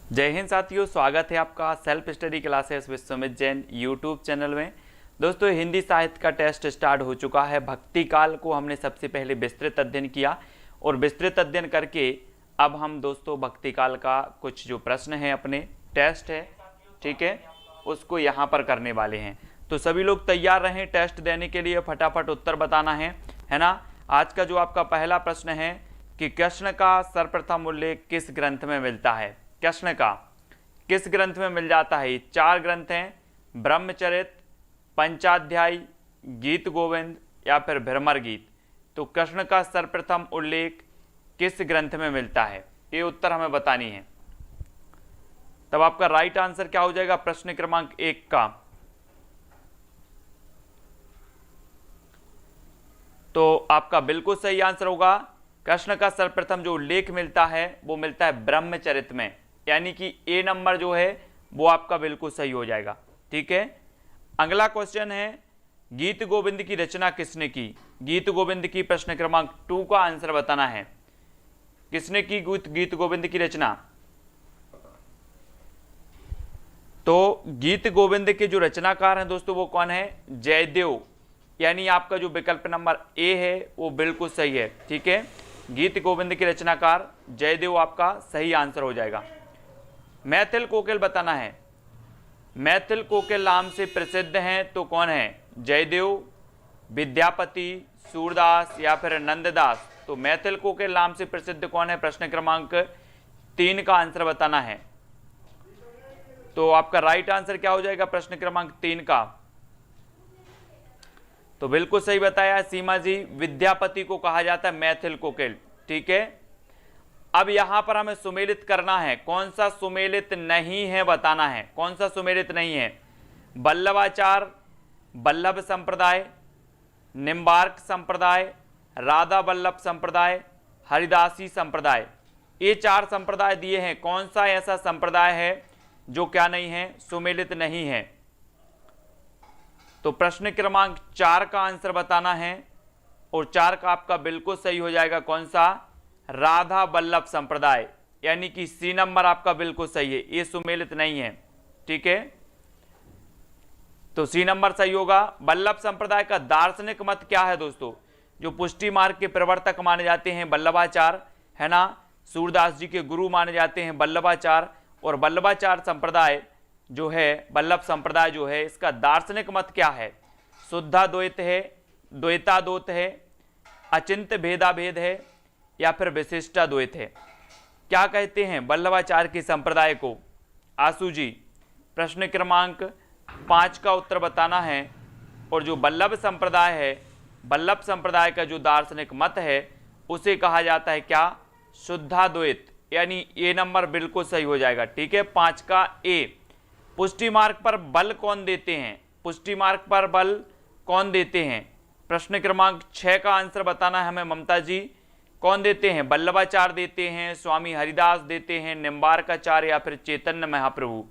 जय हिंद साथियों, स्वागत है आपका self study classes Vishwamit Jain YouTube channel में। दोस्तों, हिंदी साहित्य का टेस्ट स्टार्ट हो चुका है। भक्ति काल को हमने सबसे पहले विस्तृत अध्ययन किया और विस्तृत अध्ययन करके अब हम दोस्तों भक्ति काल का कुछ जो प्रश्न है अपने टेस्ट है, ठीक है, उसको यहाँ पर करने वाले हैं। तो सभी लोग तैयार रहें टेस्ट देने के लिए, फटाफट उत्तर बताना है ना। आज का जो आपका पहला प्रश्न है कि कृष्ण का सर्वप्रथम उल्लेख किस ग्रंथ में मिलता है। कृष्ण का किस ग्रंथ में मिल जाता है। चार ग्रंथ हैं, ब्रह्मचरित, पंचाध्यायी, गीत गोविंद या फिर भ्रमर गीत। तो कृष्ण का सर्वप्रथम उल्लेख किस ग्रंथ में मिलता है, ये उत्तर हमें बतानी है। तब आपका राइट आंसर क्या हो जाएगा प्रश्न क्रमांक 1 का। तो आपका बिल्कुल सही आंसर होगा, कृष्ण का सर्वप्रथम जो उल्लेख मिलता है वो मिलता है ब्रह्मचरित में, यानी कि ए नंबर जो है वो आपका बिल्कुल सही हो जाएगा। ठीक है, अगला क्वेश्चन है गीत गोविंद की रचना किसने की। गीत गोविंद की प्रश्न क्रमांक 2 का आंसर बताना है। किसने की गीत गोविंद की रचना। तो गीत गोविंद के जो रचनाकार हैं दोस्तों वो कौन है, जयदेव, यानी आपका जो विकल्प नंबर ए है वो बिल्कुल सही है। ठीक है, गीत गोविंद के रचनाकार जयदेव आपका सही आंसर हो जाएगा। मैथिल कोकिल बताना है। मैथिल कोकिल नाम से प्रसिद्ध हैं तो कौन है, जयदेव, विद्यापति, सूरदास या फिर नंददास। तो मैथिल कोकिल नाम से प्रसिद्ध कौन है, प्रश्न क्रमांक 3 का आंसर बताना है। तो आपका राइट आंसर क्या हो जाएगा प्रश्न क्रमांक 3 का। तो बिल्कुल सही बताया सीमा जी, विद्यापति को कहा जाता है मैथिल कोकिल। ठीक है, अब यहां पर हमें सुमेलित करना है, कौन सा सुमेलित नहीं है बताना है। कौन सा सुमेलित नहीं है, वल्लभाचार, वल्लभ संप्रदाय, निम्बार्क संप्रदाय, राधा वल्लभ संप्रदाय, हरिदासी संप्रदाय। ये 4 संप्रदाय दिए हैं, कौन सा ऐसा संप्रदाय है जो क्या नहीं है, सुमेलित नहीं है। तो प्रश्न क्रमांक 4 का आंसर बताना है और 4 का आपका बिल्कुल सही हो जाएगा, कौन सा, राधा वल्लभ संप्रदाय, यानी कि सी नंबर आपका बिल्कुल सही है, ये सुमेलित नहीं है। ठीक है, तो सी नंबर सही होगा। वल्लभ संप्रदाय का दार्शनिक मत क्या है दोस्तों, जो पुष्टि मार्ग के प्रवर्तक माने जाते हैं वल्लभाचार, है ना, सूरदास जी के गुरु माने जाते हैं वल्लभाचार। और वल्लभाचार संप्रदाय जो है, वल्लभ संप्रदाय जो है, इसका दार्शनिक मत क्या है, शुद्धाद्वैत है, द्वैताद्वैत है, अचिंत्य भेदाभेद है या फिर विशिष्टाद्वैत है। क्या कहते हैं वल्लभाचार के संप्रदाय को, आसू जी। प्रश्न क्रमांक 5 का उत्तर बताना है। और जो वल्लभ संप्रदाय है, वल्लभ संप्रदाय का जो दार्शनिक मत है उसे कहा जाता है क्या, शुद्धाद्वैत, यानी ए नंबर बिल्कुल सही हो जाएगा। ठीक है, 5 का ए। पुष्टि मार्ग पर बल कौन देते हैं, पुष्टि मार्ग पर बल कौन देते हैं। प्रश्न क्रमांक 6 का आंसर बताना है हमें ममता जी। कौन देते हैं, वल्लभाचार्य देते हैं, स्वामी हरिदास देते हैं, निम्बार्काचार्य या फिर चैतन्य महाप्रभु।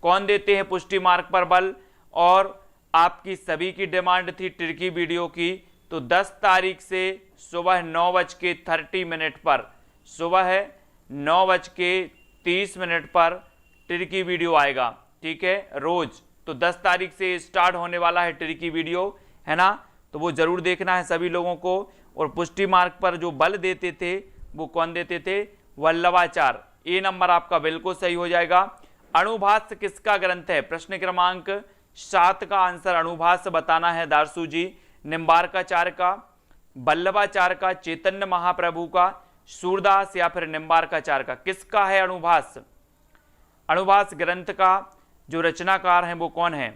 कौन देते हैं पुष्टि मार्ग पर बल। और आपकी सभी की डिमांड थी टिर्की वीडियो की, तो 10 तारीख से सुबह 9:30 पर, सुबह 9:30 पर टिर्की वीडियो आएगा। ठीक है, रोज। तो 10 तारीख से स्टार्ट होने वाला है टिर्की वीडियो, है ना, तो वो जरूर देखना है सभी लोगों को। और पुष्टि मार्ग पर जो बल देते थे वो कौन देते थे, वल्लभाचार्य। ए नंबर आपका बिल्कुल सही हो जाएगा। अणुभाष्य किसका ग्रंथ है, प्रश्न क्रमांक 7 का आंसर अणुभाष्य बताना है दारसू जी। निम्बार्काचार्य का, वल्लभाचार्य का, चैतन्य महाप्रभु का, सूरदास या फिर निम्बार्काचार्य का, किसका है अणुभाष्य। अणुभाष्य ग्रंथ का जो रचनाकार हैं वो कौन है।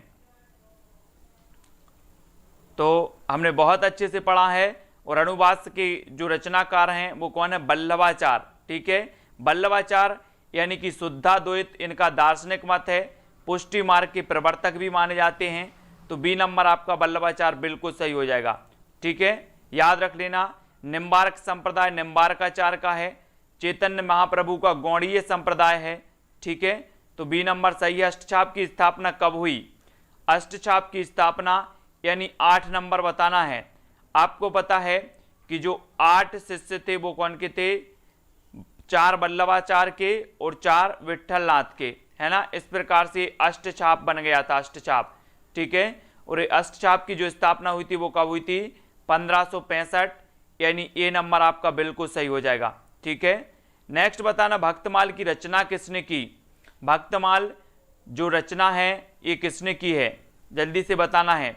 तो हमने बहुत अच्छे से पढ़ा है और अणुभाष्य के जो रचनाकार हैं वो कौन है, वल्लभाचार्य। ठीक है, वल्लभाचार्य यानी कि शुद्धाद्वैत इनका दार्शनिक मत है, पुष्टि मार्ग के प्रवर्तक भी माने जाते हैं। तो बी नंबर आपका वल्लभाचार्य बिल्कुल सही हो जाएगा। ठीक है, याद रख लेना। निम्बार्क संप्रदाय निम्बार्काचार्य का है, चैतन्य महाप्रभु का गौड़ीय संप्रदाय है। ठीक है, तो बी नंबर सही है। अष्टछाप की स्थापना कब हुई, अष्टछाप की स्थापना यानी 8 नंबर बताना है। आपको पता है कि जो 8 शिष्य थे वो कौन के थे, 4 वल्लभाचार्य के और 4 विट्ठलनाथ के, है ना। इस प्रकार से अष्टछाप बन गया था, अष्टछाप, ठीक है। और ये अष्टछाप की जो स्थापना हुई थी वो कब हुई थी? 1565, यानी ए नंबर आपका बिल्कुल सही हो जाएगा, ठीक है। नेक्स्ट बताना, भक्तमाल की रचना किसने की? भक्तमाल जो रचना है ये किसने की है? जल्दी से बताना है।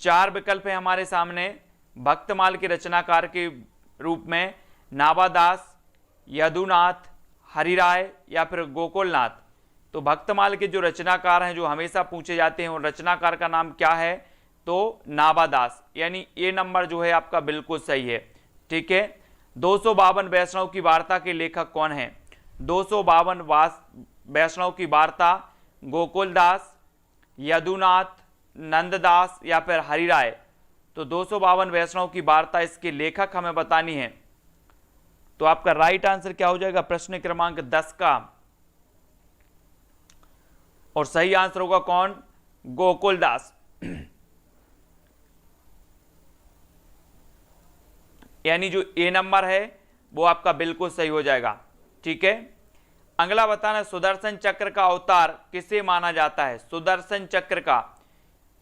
4 विकल्प है हमारे सामने। भक्तमाल के रचनाकार के रूप में नाभादास, यदुनाथ, हरिराय या फिर गोकुलनाथ। तो भक्तमाल के जो रचनाकार हैं, जो हमेशा पूछे जाते हैं, उन रचनाकार का नाम क्या है? तो नाभादास, यानी ए नंबर जो है आपका बिल्कुल सही है, ठीक है। 252 वैष्णव की वार्ता के लेखक कौन है? 252 वैष्णव की वार्ता गोकुलदास, यदुनाथ, नंददास या फिर हरिराय। तो 252 वैष्णव की वार्ता, इसके लेखक हमें बतानी है। तो आपका राइट आंसर क्या हो जाएगा प्रश्न क्रमांक 10 का? और सही आंसर होगा कौन? गोकुलदास, यानी जो ए नंबर है वो आपका बिल्कुल सही हो जाएगा, ठीक है। अगला बताना, सुदर्शन चक्र का अवतार किसे माना जाता है? सुदर्शन चक्र का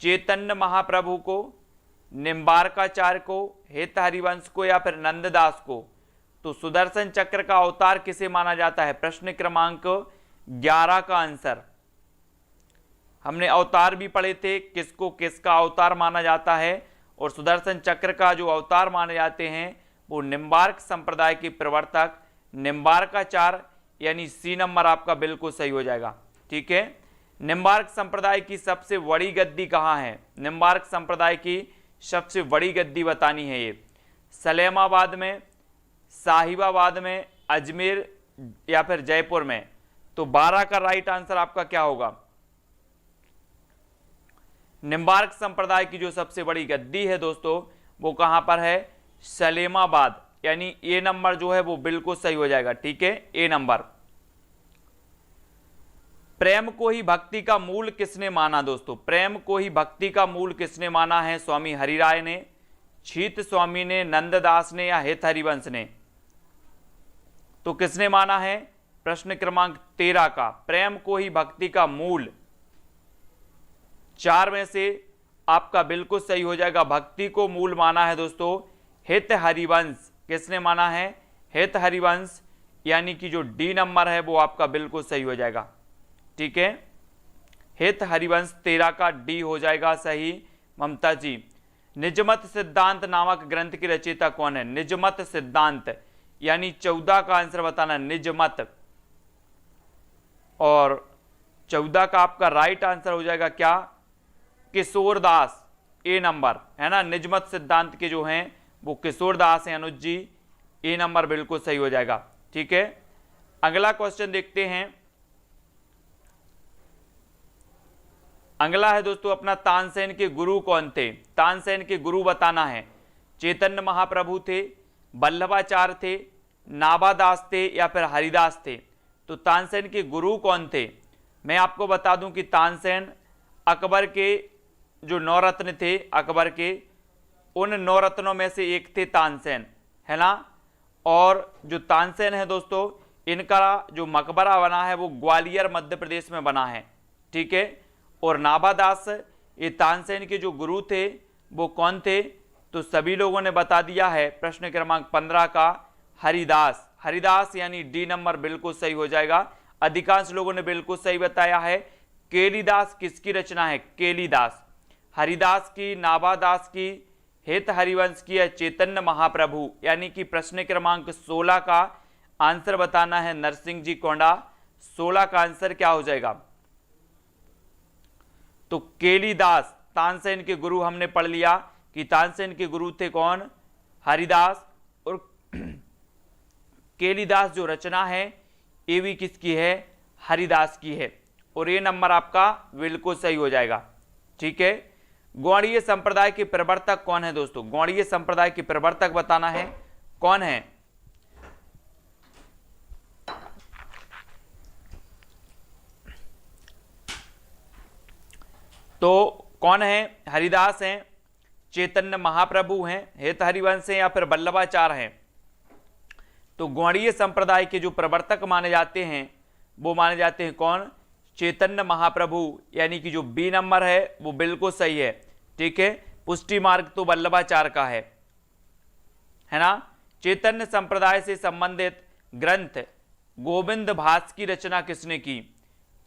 चैतन्य महाप्रभु को, निम्बार्काचार्य को, हेत हरिवंश को या फिर नंददास को। तो सुदर्शन चक्र का अवतार किसे माना जाता है? प्रश्न क्रमांक 11 का आंसर। हमने अवतार भी पढ़े थे, किसको किसका अवतार माना जाता है। और सुदर्शन चक्र का जो अवतार माने जाते हैं वो निम्बार्क संप्रदाय के प्रवर्तक निम्बार्काचार्य, यानी सी नंबर आपका बिल्कुल सही हो जाएगा, ठीक है। निम्बार्क संप्रदाय की सबसे बड़ी गद्दी कहाँ है? निम्बार्क संप्रदाय की सबसे बड़ी गद्दी बतानी है ये। सलेमाबाद में, साहिबाबाद में, अजमेर या फिर जयपुर में। तो 12 का राइट आंसर आपका क्या होगा? निम्बार्क संप्रदाय की जो सबसे बड़ी गद्दी है दोस्तों वो कहां पर है? सलेमाबाद, यानी ए नंबर जो है वो बिल्कुल सही हो जाएगा, ठीक है, ए नंबर। प्रेम को ही भक्ति का मूल किसने माना दोस्तों? प्रेम को ही भक्ति का मूल किसने माना है? स्वामी हरिराय ने, छीत स्वामी ने, नंददास ने या हेत हरिवंश ने। तो किसने माना है? प्रश्न क्रमांक 13 का, प्रेम को ही भक्ति का मूल। 4 में से आपका बिल्कुल सही हो जाएगा। भक्ति को मूल माना है दोस्तों हेत हरिवंश। किसने माना है? हेत हरिवंश, यानी कि जो डी नंबर है वो आपका बिल्कुल सही हो जाएगा, ठीक है। हेत हरिवंश 13 का डी हो जाएगा सही। ममता जी, निजमत सिद्धांत नामक ग्रंथ की रचयिता कौन है? निजमत सिद्धांत, यानी 14 का आंसर बताना, निजमत। और 14 का आपका राइट आंसर हो जाएगा क्या? किशोरदास, ए नंबर, है ना। निजमत सिद्धांत के जो हैं वो किशोरदास हैं, अनुज जी, ए नंबर बिल्कुल सही हो जाएगा, ठीक है। अगला क्वेश्चन देखते हैं। अगला है दोस्तों अपना, तानसेन के गुरु कौन थे? तानसेन के गुरु बताना है। चैतन्य महाप्रभु थे, वल्लभाचार्य थे, नाभादास थे या फिर हरिदास थे। तो तानसेन के गुरु कौन थे? मैं आपको बता दूं कि तानसेन अकबर के जो 9 रत्न थे, अकबर के उन 9 रत्नों में से एक थे तानसेन, है ना। और जो तानसेन है दोस्तों, इनका जो मकबरा बना है वो ग्वालियर मध्य प्रदेश में बना है, ठीक है। और नाभादास, ये तानसेन के जो गुरु थे वो कौन थे? तो सभी लोगों ने बता दिया है प्रश्न क्रमांक 15 का, हरिदास। हरिदास यानी डी नंबर बिल्कुल सही हो जाएगा। अधिकांश लोगों ने बिल्कुल सही बताया है। केलीदास किसकी रचना है? केलीदास। हरिदास की, नाभादास की, हेत हरिवंश की या चैतन्य महाप्रभु, यानी कि प्रश्न क्रमांक 16 का आंसर बताना है नरसिंह जी कोंडा। 16 का आंसर क्या हो जाएगा? तो केलीदास, तानसेन के गुरु हमने पढ़ लिया कि तानसेन के गुरु थे कौन? हरिदास। और केलीदास जो रचना है ये भी किसकी है? हरिदास की है। और ये नंबर आपका बिल्कुल सही हो जाएगा, ठीक है। गौड़ीय संप्रदाय के प्रवर्तक कौन है दोस्तों? गौड़ीय संप्रदाय के प्रवर्तक बताना है, कौन है? तो कौन है? हरिदास हैं, चैतन्य महाप्रभु हैं, हेत हरिवंश हैं या फिर वल्लभाचार्य हैं। तो गौड़ीय संप्रदाय के जो प्रवर्तक माने जाते हैं वो माने जाते हैं कौन? चैतन्य महाप्रभु, यानी कि जो बी नंबर है वो बिल्कुल सही है। ठीक है, पुष्टि मार्ग तो वल्लभाचार्य का है ना। चैतन्य संप्रदाय से संबंधित ग्रंथ गोविंद भास की रचना किसने की?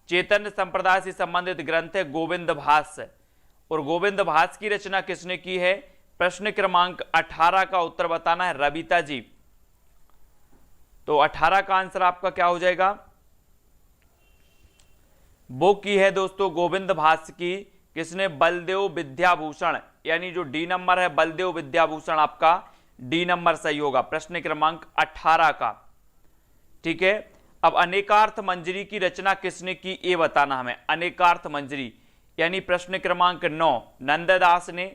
चैतन्य संप्रदाय से संबंधित ग्रंथ है गोविंद भास, और गोविंद भास की रचना किसने की है? प्रश्न क्रमांक 18 का उत्तर बताना है रविता जी। तो 18 का आंसर आपका क्या हो जाएगा? वो की है दोस्तों गोविंद भास की, किसने? बलदेव विद्याभूषण, यानी जो डी नंबर है बलदेव विद्याभूषण, आपका डी नंबर सही होगा प्रश्न क्रमांक 18 का। ठीक है, अब अनेकार्थ मंजरी की रचना किसने की ये बताना हमें। अनेकार्थ मंजरी यानी प्रश्न क्रमांक 9 नंददास ने,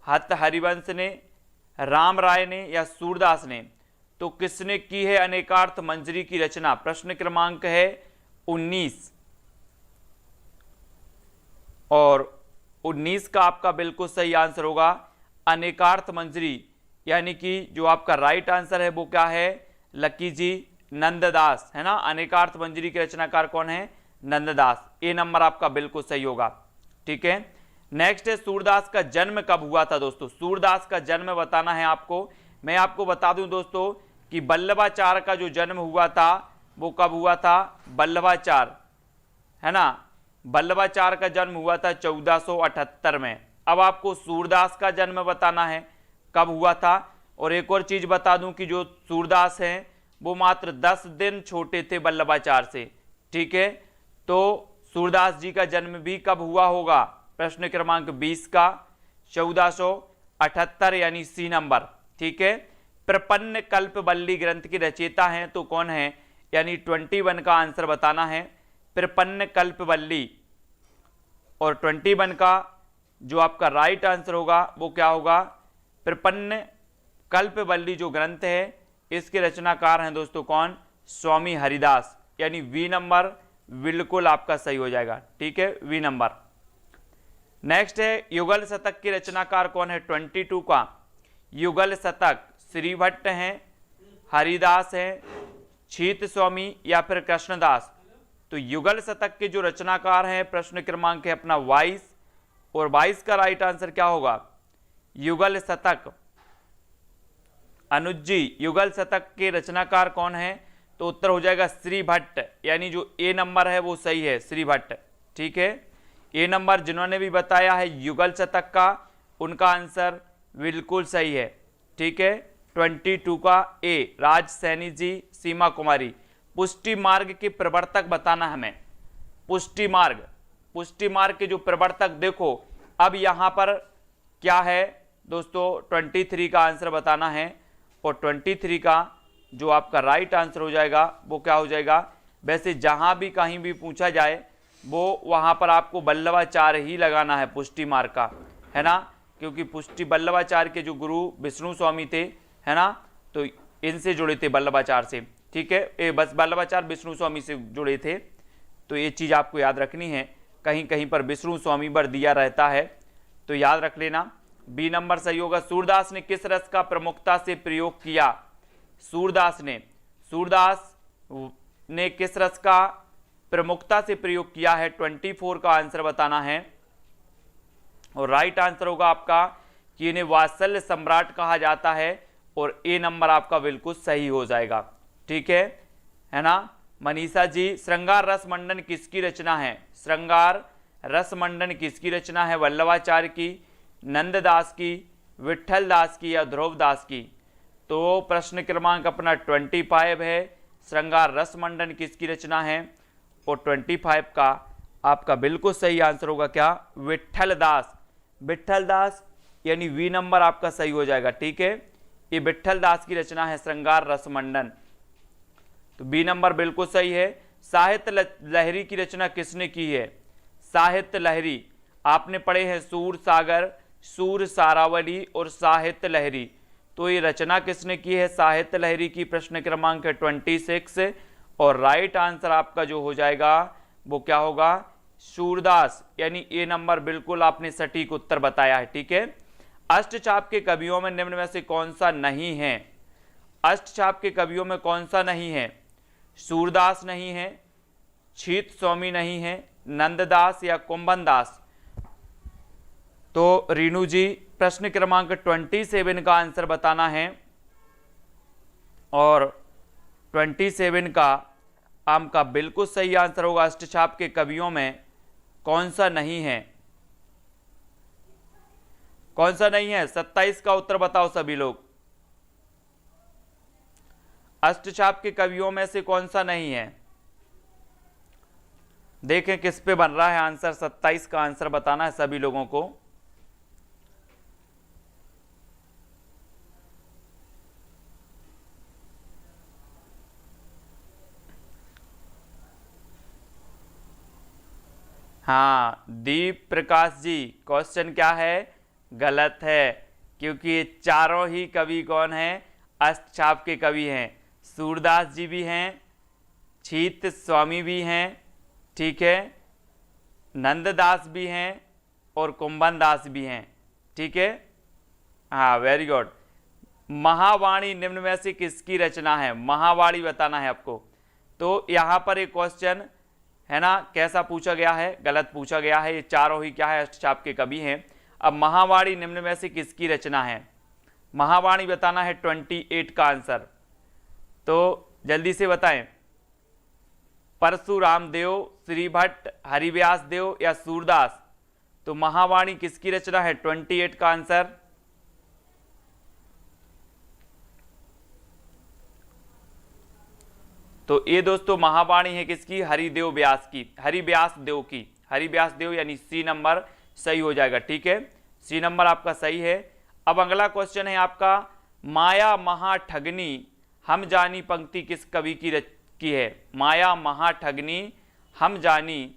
हत हरिवंश ने, राम राय ने या सूरदास ने? तो किसने की है अनेकार्थ मंजरी की रचना? प्रश्न क्रमांक है 19, और 19 का आपका बिल्कुल सही आंसर होगा अनेकार्थ मंजरी, यानी कि जो आपका राइट आंसर है वो क्या है? लकी जी नंददास, है ना। अनेकार्थ मंजरी के रचनाकार कौन है? नंददास। ए नंबर आपका बिल्कुल सही होगा। ठीक है, नेक्स्ट है सूरदास का जन्म कब हुआ था दोस्तों? सूरदास का जन्म बताना है आपको। मैं आपको बता दूं दोस्तों कि वल्लभाचार्य का जो जन्म हुआ था वो कब हुआ था? वल्लभाचार्य, है ना, वल्लभाचार्य का जन्म हुआ था 1478 में। अब आपको सूरदास का जन्म बताना है कब हुआ था। और एक और चीज बता दूं कि जो सूरदास हैं वो मात्र 10 दिन छोटे थे वल्लभाचार्य से। ठीक है, तो सूरदास जी का जन्म भी कब हुआ होगा? प्रश्न क्रमांक 20 का 1478, यानी सी नंबर। ठीक है, प्रपन्न कल्पवल्ली ग्रंथ के रचयिता हैं तो कौन है? यानी 21 का आंसर बताना है प्रपन्न कल्पवल्ली, और 21 का जो आपका राइट आंसर होगा वो क्या होगा? प्रपन्न कल्पवल्ली जो ग्रंथ है इसके रचनाकार हैं दोस्तों कौन? स्वामी हरिदास, यानी वी नंबर बिल्कुल आपका सही हो जाएगा। ठीक है, वी नंबर। नेक्स्ट है युगल शतक के रचनाकार कौन है? 22 का युगल शतक श्री भट्ट हैं, हरिदास हैं, छीत स्वामी या फिर कृष्णदास? तो युगल शतक के जो रचनाकार हैं प्रश्न क्रमांक है अपना 22, और 22 का राइट आंसर क्या होगा? युगल शतक। अनुज जी, युगल शतक के रचनाकार कौन है? तो उत्तर हो जाएगा श्री भट्ट, यानी जो ए नंबर है वो सही है, श्री भट्ट। ठीक है, ए नंबर जिन्होंने भी बताया है युगल शतक का उनका आंसर बिल्कुल सही है। ठीक है, 22 का ए राज सैनी जी, सीमा कुमारी। पुष्टि मार्ग के प्रवर्तक बताना हमें। पुष्टि मार्ग के जो प्रवर्तक, देखो अब यहां पर क्या है दोस्तों? 23 का आंसर बताना है, और 23 का जो आपका राइट आंसर हो जाएगा वो क्या हो जाएगा? वैसे जहां भी कहीं भी पूछा जाए वो वहां पर आपको वल्लभाचार्य ही लगाना है पुष्टि मार्ग का, है ना, क्योंकि पुष्टि वल्लभाचार्य के जो गुरु विष्णु स्वामी थे, है ना, तो इनसे जुड़े थे वल्लभाचार्य से। ठीक है, ये बस वल्लभाचार्य विष्णु स्वामी से जुड़े थे, तो ये चीज आपको याद रखनी है। कहीं कहीं पर विष्णु स्वामी पर दिया रहता है तो याद रख लेना। बी नंबर सही होगा। सूरदास ने किस रस का प्रमुखता से प्रयोग किया? सूरदास ने किस रस का प्रमुखता से प्रयोग किया है? 24 का आंसर बताना है, और राइट आंसर होगा आपका कि इन्हें वात्सल्य सम्राट कहा जाता है, और ए नंबर आपका बिल्कुल सही हो जाएगा। ठीक है ना। मनीषा जी, श्रृंगार रस मंडन किसकी रचना है? श्रृंगार रस मंडन किसकी रचना है? वल्लभाचार्य की, नंददास की, विट्ठल दास की या ध्रुव दास की? तो प्रश्न क्रमांक अपना 25 है, श्रृंगार रस मंडन किसकी रचना है? और 25 का आपका बिल्कुल सही आंसर होगा क्या? विट्ठल दास, यानी वी नंबर आपका सही हो जाएगा। ठीक है, ये विट्ठल दास की रचना है श्रृंगार रस मंडन, तो बी नंबर बिल्कुल सही है। साहित्य लहरी की रचना किसने की है? साहित्य लहरी आपने पढ़े हैं सूर सागर, सूर सारावली और साहित्य लहरी, तो ये रचना किसने की है? साहित्य लहरी की। प्रश्न क्रमांक 26, और राइट आंसर आपका जो हो जाएगा वो क्या होगा? सूरदास, यानी ए नंबर बिल्कुल आपने सटीक उत्तर बताया है। ठीक है, अष्टचाप के कवियों में निम्न में से कौन सा नहीं है? अष्टचाप के कवियों में कौन सा नहीं है? सूरदास नहीं है, छीत स्वामी नहीं है, नंददास या कुंभन दास। तो रीनू जी प्रश्न क्रमांक 27 का आंसर बताना है और 27 का आपका बिल्कुल सही आंसर होगा। अष्टचाप के कवियों में कौन सा नहीं है? कौन सा नहीं है? 27 का उत्तर बताओ सभी लोग। अष्टचाप के कवियों में से कौन सा नहीं है? देखें किस पे बन रहा है आंसर। 27 का आंसर बताना है सभी लोगों को। हाँ दीप प्रकाश जी, क्वेश्चन क्या है? गलत है, क्योंकि ये चारों ही कवि कौन हैं? अष्टचाप के कवि हैं। सूरदास जी भी हैं, छीत स्वामी भी हैं, ठीक है, नंददास भी हैं और कुंभन दास भी हैं, ठीक है। हाँ वेरी गुड। महावाणी निम्न में से किसकी रचना है? महावाणी बताना है आपको। तो यहाँ पर एक क्वेश्चन है ना, कैसा पूछा गया है? गलत पूछा गया है। ये चारों ही क्या है? अष्टचाप के कवि हैं। अब महावाणी निम्न में से किसकी रचना है? महावाणी बताना है 28 का आंसर। तो जल्दी से बताएं। परशुराम देव, श्री भट्ट, हरिव्यास देव या सूरदास? तो महावाणी किसकी रचना है? 28 का आंसर। तो ये दोस्तों महावाणी है किसकी? हरिदेव व्यास की, हरिव्यास देव की। हरिव्यास देव यानी सी नंबर सही हो जाएगा, ठीक है। सी नंबर आपका सही है। अब अगला क्वेश्चन है आपका, माया महाठगनी हम जानी पंक्ति किस कवि की है? माया महाठगनी हम जानी,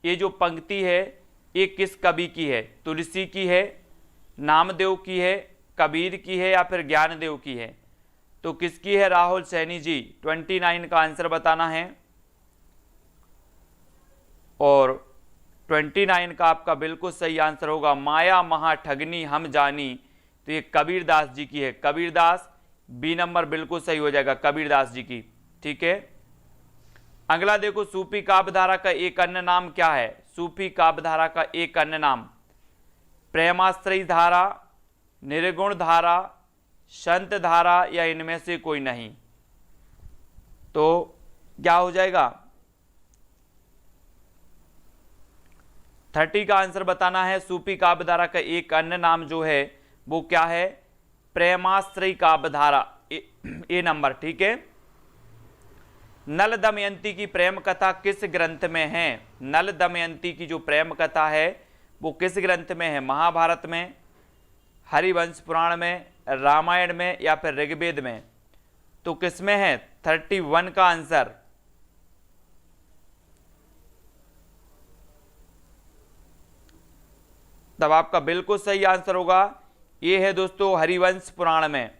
ये जो पंक्ति है ये किस कवि की है? तुलसी की है, नामदेव की है, कबीर की है या फिर ज्ञानदेव की है? तो किसकी है राहुल सैनी जी? 29 का आंसर बताना है और 29 का आपका बिल्कुल सही आंसर होगा माया महाठगनी हम जानी। तो ये कबीरदास जी की है। कबीरदास, बी नंबर बिल्कुल सही हो जाएगा, कबीरदास जी की, ठीक है। अगला देखो, सूफी काव्यधारा का एक अन्य नाम क्या है? सूफी काव्यधारा का एक अन्य नाम, प्रेमाश्रयी धारा, निर्गुण धारा, संत धारा या इनमें से कोई नहीं? तो क्या हो जाएगा? 30 का आंसर बताना है। सूफी काव्यधारा का एक अन्य नाम जो है वो क्या है? प्रेमाश्रयी काव्यधारा, ए नंबर, ठीक है। नल दमयंती की प्रेम कथा किस ग्रंथ में है? नल दमयंती की जो प्रेम कथा है वो किस ग्रंथ में है? महाभारत में, हरिवंश पुराण में, रामायण में या फिर ऋग्वेद में? तो किसमें है? 31 का आंसर। तब आपका बिल्कुल सही आंसर होगा ये है दोस्तों हरिवंश पुराण में,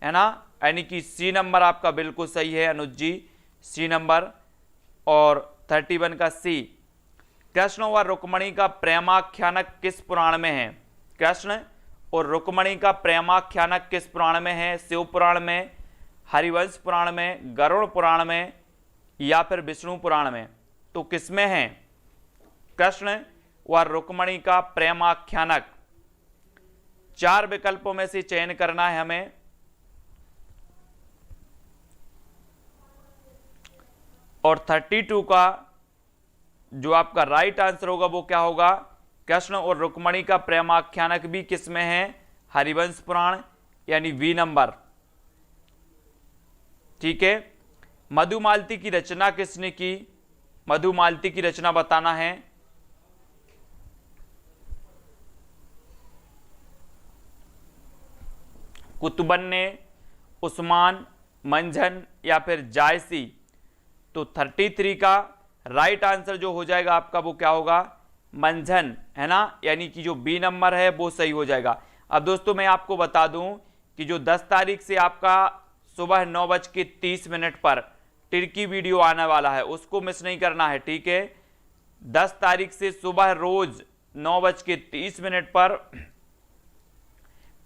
है ना, यानी कि सी नंबर आपका बिल्कुल सही है अनुज जी, सी नंबर। और 31 का सी। कृष्ण और रुक्मणी का प्रेमाख्यानक किस पुराण में है? कृष्ण और रुक्मणी का प्रेमाख्यानक किस पुराण में है? शिव पुराण में, हरिवंश पुराण में, गरुड़ पुराण में या फिर विष्णु पुराण में? तो किसमें है कृष्ण व रुक्मणी का प्रेमाख्यानक? 4 विकल्पों में से चयन करना है हमें। और 32 का जो आपका राइट आंसर होगा वो क्या होगा? कृष्ण और रुक्मणी का प्रेमाख्यानक भी किसमें है? हरिवंश पुराण, यानी वी नंबर, ठीक है। मधुमालती की रचना किसने की? मधुमालती की रचना बताना है। कुतुबन ने, उस्मान, मंझन या फिर जायसी? तो 33 का राइट आंसर जो हो जाएगा आपका वो क्या होगा? मंझन, है ना, यानी कि जो बी नंबर है वो सही हो जाएगा। अब दोस्तों मैं आपको बता दूं कि जो 10 तारीख से आपका सुबह 9:30 पर टिर्की वीडियो आने वाला है उसको मिस नहीं करना है, ठीक है। 10 तारीख से सुबह रोज 9:30 पर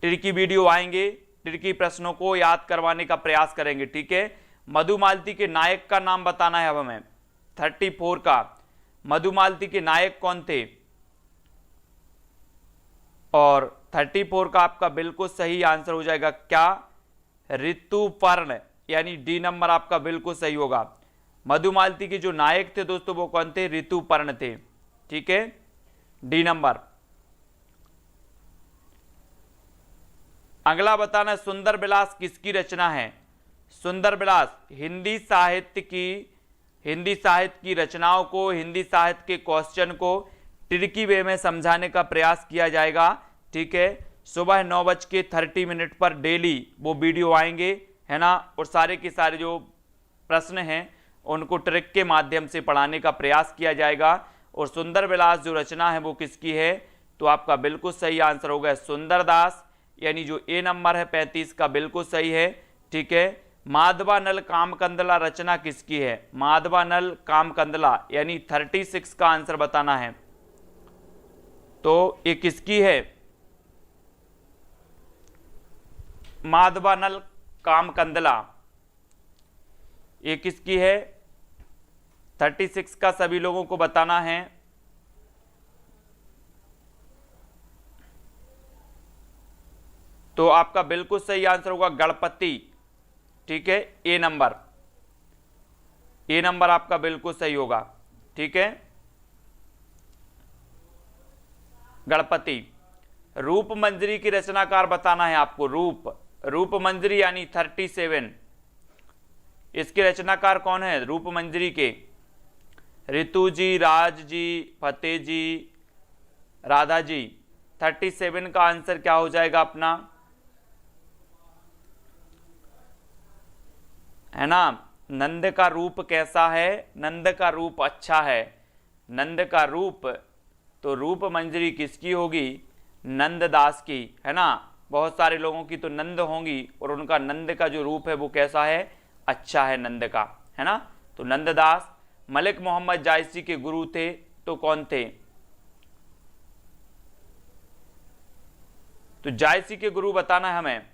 टिर्की वीडियो आएंगे, ट्रिकी प्रश्नों को याद करवाने का प्रयास करेंगे, ठीक है। मधुमालती के नायक का नाम बताना है अब हमें। 34 का मधुमालती के नायक कौन थे? और 34 का आपका बिल्कुल सही आंसर हो जाएगा क्या? ऋतुपर्ण, यानी डी नंबर आपका बिल्कुल सही होगा। मधुमालती के जो नायक थे दोस्तों वो कौन थे? ऋतुपर्ण थे, ठीक है, डी नंबर। अगला बताना, सुंदर विलास किसकी रचना है? सुंदर विलास हिंदी साहित्य की रचनाओं को, हिंदी साहित्य के क्वेश्चन को ट्रिकी वे में समझाने का प्रयास किया जाएगा, ठीक है। सुबह 9:30 पर डेली वो वीडियो आएंगे, है ना, और सारे के सारे जो प्रश्न हैं उनको ट्रिक के माध्यम से पढ़ाने का प्रयास किया जाएगा। और सुंदर विलास जो रचना है वो किसकी है? तो आपका बिल्कुल सही आंसर होगा सुंदरदास, यानी जो ए नंबर है 35 का बिल्कुल सही है, ठीक है। माधवानल कामकंदला रचना किसकी है? माधवानल कामकंदला, यानी 36 का आंसर बताना है। तो ये किसकी है? माधवानल कामकंदला, ये किसकी है? 36 का सभी लोगों को बताना है। तो आपका बिल्कुल सही आंसर होगा गणपति, ठीक है, ए नंबर। ए नंबर आपका बिल्कुल सही होगा, ठीक है, गणपति। रूप मंजरी की रचनाकार बताना है आपको। रूप मंजरी यानी 37, इसके रचनाकार कौन है? रूप मंजरी के ऋतु जी, राज जी, फतेह जी, राधा जी। 37 का आंसर क्या हो जाएगा अपना? है ना, नंद का रूप कैसा है? नंद का रूप अच्छा है। नंद का रूप, तो रूप मंजरी किसकी होगी? नंददास की, है ना। बहुत सारे लोगों की तो नंद होंगी और उनका नंद का जो रूप है वो कैसा है? अच्छा है नंद का, है ना। तो नंददास। मलिक मोहम्मद जायसी के गुरु थे, तो कौन थे? तो जायसी के गुरु बताना है हमें।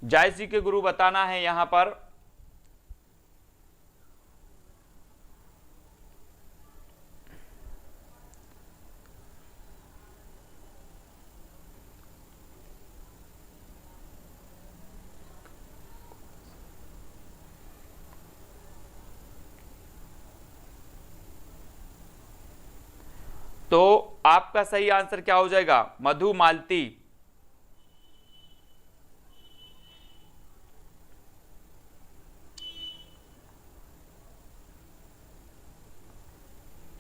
जायसी के गुरु बताना है यहां पर। तो आपका सही आंसर क्या हो जाएगा? मधुमालती।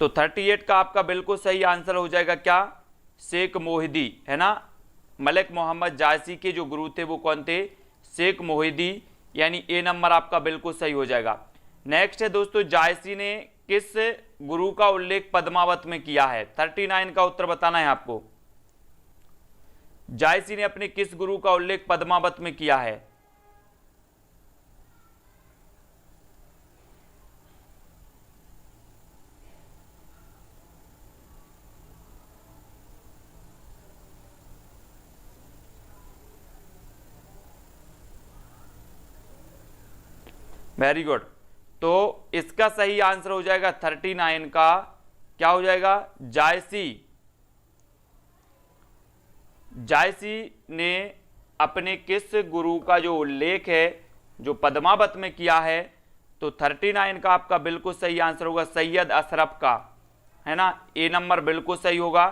तो 38 का आपका बिल्कुल सही आंसर हो जाएगा क्या? शेख मोहिदी, है ना। मलिक मोहम्मद जायसी के जो गुरु थे वो कौन थे? शेख मोहिदी, यानी ए नंबर आपका बिल्कुल सही हो जाएगा। नेक्स्ट है दोस्तों, जायसी ने किस गुरु का उल्लेख पद्मावत में किया है? 39 का उत्तर बताना है आपको। जायसी ने अपने किस गुरु का उल्लेख पद्मावत में किया है? Very good. तो इसका सही आंसर हो जाएगा 39 का, क्या हो जाएगा? जायसी। जायसी ने अपने किस गुरु का जो उल्लेख है जो पद्मावत में किया है? तो 39 का आपका बिल्कुल सही आंसर होगा सैयद अशरफ का, है ना। ए नंबर बिल्कुल सही होगा।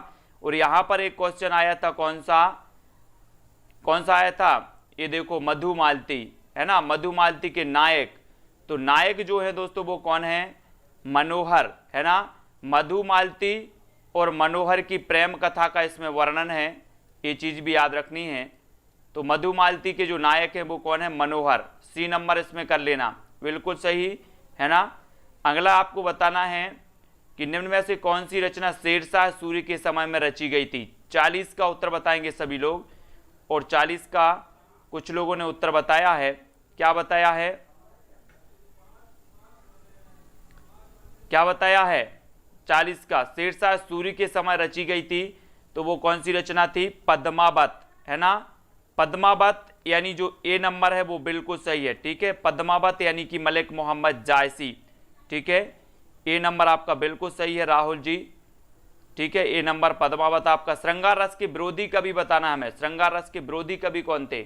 और यहां पर एक क्वेश्चन आया था, कौन सा आया था? ये देखो, मधुमालती, है ना, मधुमालती के नायक। तो नायक जो है दोस्तों वो कौन है? मनोहर, है ना। मधुमालती और मनोहर की प्रेम कथा का इसमें वर्णन है, ये चीज भी याद रखनी है। तो मधुमालती के जो नायक हैं वो कौन है? मनोहर। सी नंबर इसमें कर लेना, बिल्कुल सही, है ना। अगला आपको बताना है कि निम्न में से कौन सी रचना शेरशाह सूरी के समय में रची गई थी? 40 का उत्तर बताएंगे सभी लोग, और 40 का कुछ लोगों ने उत्तर बताया है। क्या बताया है? क्या बताया है? 40 का शेरशाह सूरी के समय रची गई थी। तो वो कौन सी रचना थी? पद्मावत, है ना। पद्मावत यानी जो ए नंबर है वो बिल्कुल सही है, ठीक है। पद्मावत यानी कि मलिक मोहम्मद जायसी, ठीक है। ए नंबर आपका बिल्कुल सही है राहुल जी, ठीक है। ए नंबर पद्मावत आपका। श्रृंगार रस के विरोधी कवि बताना हमें, श्रृंगार रस के विरोधी कवि कौन थे?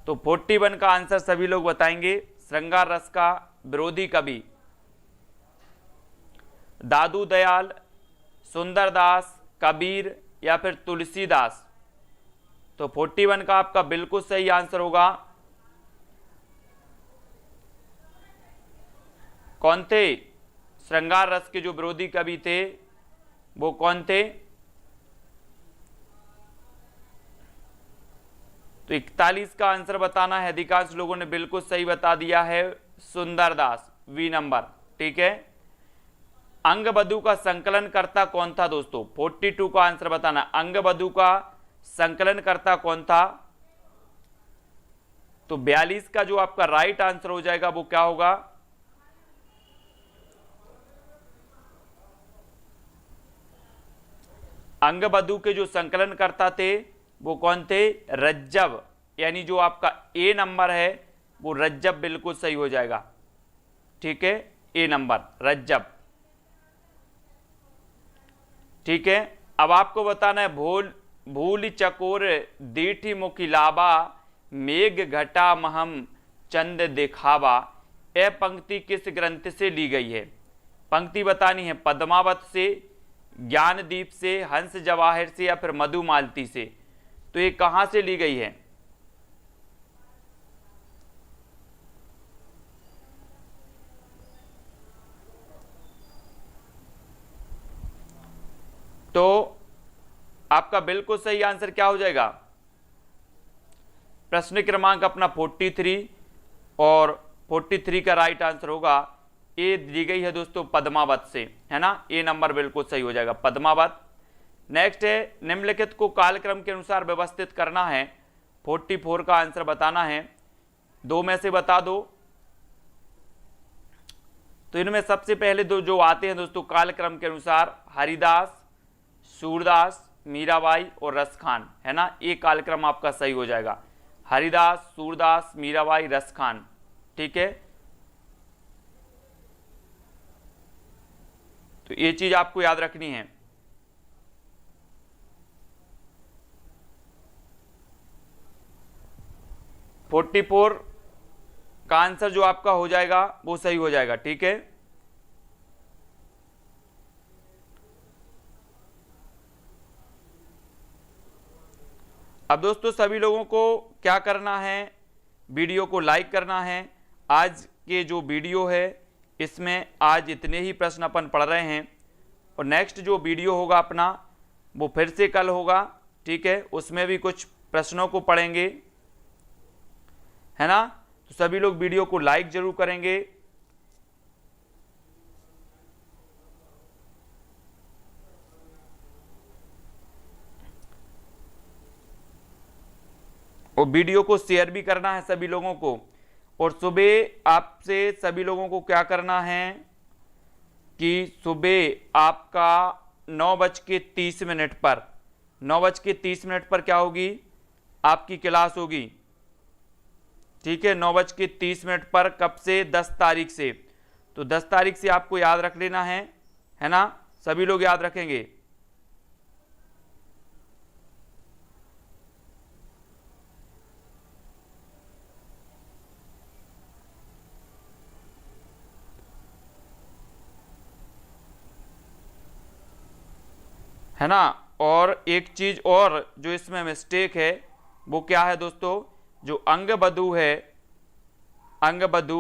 तो 41 का आंसर सभी लोग बताएंगे। श्रृंगार रस का विरोधी कवि दादू दयाल, सुंदरदास, कबीर या फिर तुलसीदास। तो 41 का आपका बिल्कुल सही आंसर होगा कौन थे? श्रृंगार रस के जो विरोधी कवि थे वो कौन थे? तो 41 का आंसर बताना है। अधिकांश लोगों ने बिल्कुल सही बता दिया है, सुंदरदास, बी नंबर, ठीक है। अंगबधू का संकलन करता कौन था दोस्तों? 42 का आंसर बताना। अंगबधू का संकलन करता कौन था? तो 42 का जो आपका राइट आंसर हो जाएगा वो क्या होगा? अंगबधू के जो संकलन करता थे वो कौन थे? रज्जब, यानी जो आपका ए नंबर है वो रज्जब बिल्कुल सही हो जाएगा, ठीक है। ए नंबर रज्जब, ठीक है। अब आपको बताना है भूल चकोर दीठी मुखी लाबा, मेघ घटा महम चंद दिखावा। यह पंक्ति किस ग्रंथ से ली गई है? पंक्ति बतानी है। पद्मावत से, ज्ञानदीप से, हंस जवाहिर से या फिर मधुमालती से। तो ये कहां से ली गई है? तो आपका बिल्कुल सही आंसर क्या हो जाएगा? प्रश्न क्रमांक अपना 43 और 43 का राइट आंसर होगा ए दी गई है दोस्तों पद्मावत से, है ना। ए नंबर बिल्कुल सही हो जाएगा, पद्मावत। नेक्स्ट है निम्नलिखित को कालक्रम के अनुसार व्यवस्थित करना है। 44 का आंसर बताना है। दो में से बता दो। तो इनमें सबसे पहले दो जो आते हैं दोस्तों कालक्रम के अनुसार, हरिदास, सूरदास, मीराबाई और रसखान, है ना। ये कालक्रम आपका सही हो जाएगा। हरिदास, सूरदास, मीराबाई, रसखान, ठीक है। तो ये चीज आपको याद रखनी है। फोर्टी 44 का आंसर जो आपका हो जाएगा वो सही हो जाएगा, ठीक है। अब दोस्तों सभी लोगों को क्या करना है? वीडियो को लाइक करना है। आज के जो वीडियो है इसमें आज इतने ही प्रश्न अपन पढ़ रहे हैं, और नेक्स्ट जो वीडियो होगा अपना वो फिर से कल होगा, ठीक है। उसमें भी कुछ प्रश्नों को पढ़ेंगे, है ना। तो सभी लोग वीडियो को लाइक जरूर करेंगे। और वीडियो को शेयर भी करना है सभी लोगों को। और सुबह आपसे सभी लोगों को क्या करना है कि सुबह आपका 9:30 पर 9:30 पर क्या होगी? आपकी क्लास होगी, ठीक है। 9:30 पर कब से? 10 तारीख से। तो 10 तारीख से आपको याद रख लेना है ना। सभी लोग याद रखेंगे। है ना। और एक चीज और जो इसमें मिस्टेक है वो क्या है दोस्तों? जो अंगबधू है, अंगबधू,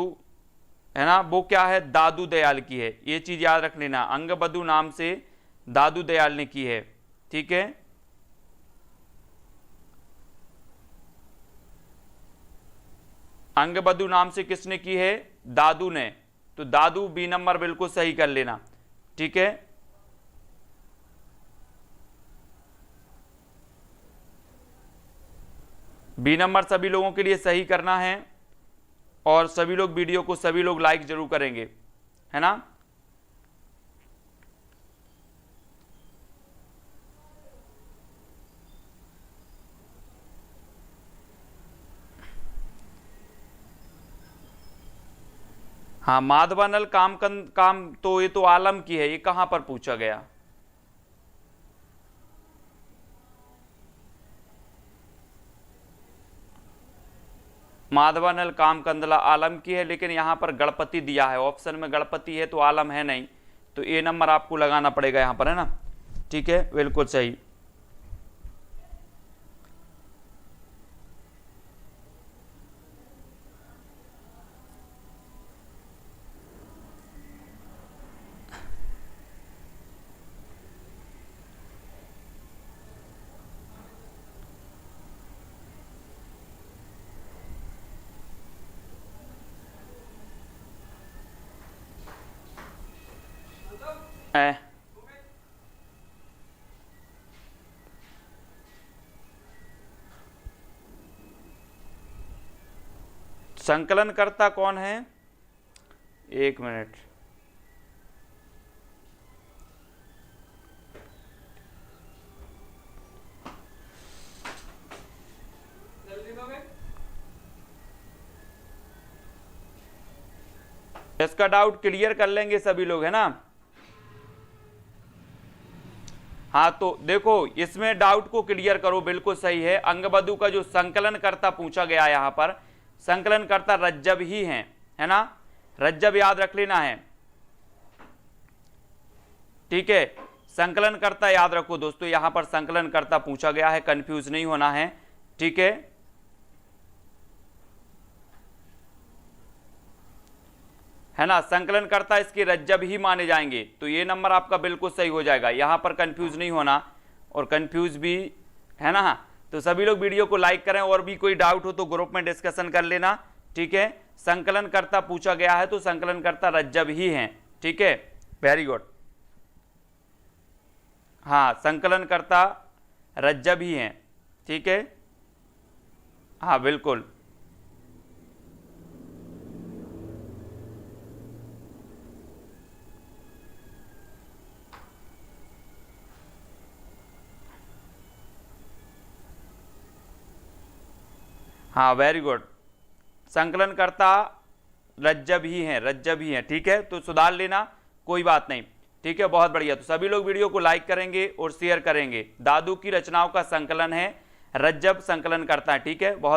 है ना, वो क्या है? दादू दयाल की है। ये चीज याद रख लेना। अंगबधू नाम से दादू दयाल ने की है, ठीक है। अंगबधू नाम से किसने की है? दादू ने। तो दादू बी नंबर बिल्कुल सही कर लेना, ठीक है। बी नंबर सभी लोगों के लिए सही करना है। और सभी लोग वीडियो को सभी लोग लाइक जरूर करेंगे, है ना। हाँ, माधवानल काम तो ये तो आलम की है, ये कहां पर पूछा गया? माधवानल काम कंदला आलम की है, लेकिन यहां पर गणपति दिया है, ऑप्शन में गणपति है तो आलम है नहीं, तो ए नंबर आपको लगाना पड़ेगा यहां पर, है ना। ठीक है, बिल्कुल सही। संकलन करता कौन है? एक मिनट, इसका डाउट क्लियर कर लेंगे सभी लोग, है ना। हाँ, तो देखो इसमें डाउट को क्लियर करो, बिल्कुल सही है। अंगबधु का जो संकलन करता पूछा गया यहां पर, संकलन करता रज्जब ही है ना, रज्जब याद रख लेना है। ठीक है, संकलन करता याद रखो दोस्तों, यहां पर संकलन करता पूछा गया है, कंफ्यूज नहीं होना है। ठीक है ना, संकलन करता इसके रज्जब ही माने जाएंगे, तो ये नंबर आपका बिल्कुल सही हो जाएगा, यहां पर कंफ्यूज नहीं होना, और कंफ्यूज भी है ना। तो सभी लोग वीडियो को लाइक करें, और भी कोई डाउट हो तो ग्रुप में डिस्कशन कर लेना। ठीक है, संकलन करता पूछा गया है तो संकलन करता रज्जब ही है। ठीक है, वेरी गुड। हाँ, संकलन करता रज्जब ही है। ठीक है, हाँ बिल्कुल। हाँ वेरी गुड, संकलन करता रज्जब ही है, रज्जब ही है। ठीक है, तो सुधार लेना, कोई बात नहीं। ठीक है, बहुत बढ़िया। तो सभी लोग वीडियो को लाइक करेंगे और शेयर करेंगे। दादू की रचनाओं का संकलन है, रज्जब संकलन करता है। ठीक है, बहुत